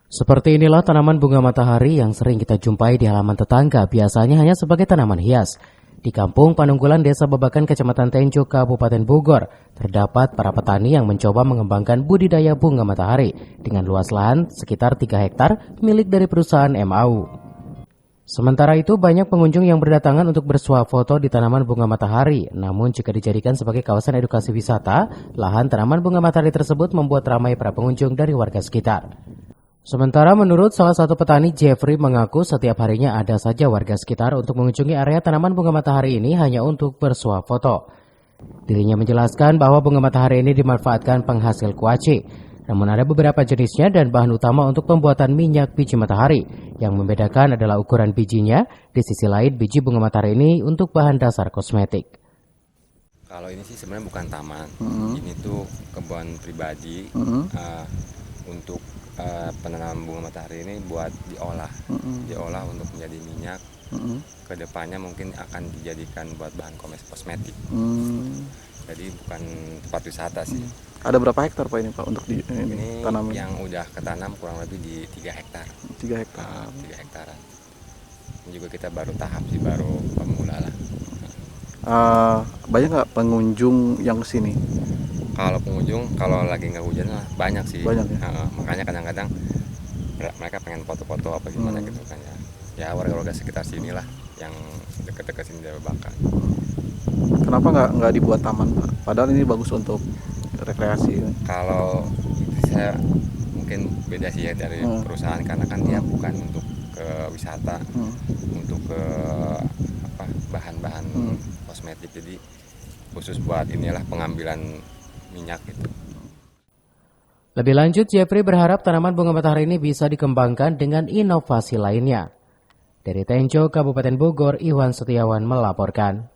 Seperti inilah tanaman bunga matahari yang sering kita jumpai di halaman tetangga, biasanya hanya sebagai tanaman hias. Di Kampung Panunggulan, Desa Babakan, Kecamatan Tenjo, Kabupaten Bogor, terdapat para petani yang mencoba mengembangkan budidaya bunga matahari dengan luas lahan sekitar 3 hektar milik dari perusahaan MAU. Sementara itu, banyak pengunjung yang berdatangan untuk bersuah foto di tanaman bunga matahari. Namun jika dijadikan sebagai kawasan edukasi wisata, lahan tanaman bunga matahari tersebut membuat ramai para pengunjung dari warga sekitar. Sementara menurut salah satu petani, Jeffrey mengaku setiap harinya ada saja warga sekitar untuk mengunjungi area tanaman bunga matahari ini hanya untuk bersuah foto. Dirinya menjelaskan bahwa bunga matahari ini dimanfaatkan penghasil kuaci. Namun ada beberapa jenisnya dan bahan utama untuk pembuatan minyak biji matahari. Yang membedakan adalah ukuran bijinya, di sisi lain biji bunga matahari ini untuk bahan dasar kosmetik. Kalau ini sih sebenarnya bukan taman, ini tuh kebun pribadi untuk penanaman bunga matahari ini buat diolah untuk menjadi minyak. Kedepannya mungkin akan dijadikan buat bahan kosmetik. Jadi bukan tempat wisata sih. Ada berapa hektar Pak ini Pak untuk Ini tanaman? yang udah ketanam kurang lebih di 3 hektar. 3 hektar. 3 hektaran. Ini juga kita baru tahap sih, baru pemula lah. Banyak nggak pengunjung yang kesini? Kalau pengunjung, kalau lagi nggak hujan lah banyak sih. Banyak ya? Makanya kadang-kadang mereka pengen foto-foto apa gimana gitu kan ya. Ya warga-warga sekitar sini lah yang deket-deket sini dari Babakan. Kenapa nggak dibuat taman Pak? Padahal ini bagus untuk rekreasi. Kalau saya mungkin beda sih ya dari perusahaan, karena kan dia bukan untuk ke wisata, untuk ke bahan-bahan kosmetik, jadi khusus buat inilah pengambilan minyak gitu. Lebih lanjut, Jeffrey berharap tanaman bunga matahari ini bisa dikembangkan dengan inovasi lainnya. Dari Tenjo, Kabupaten Bogor, Iwan Setiawan melaporkan.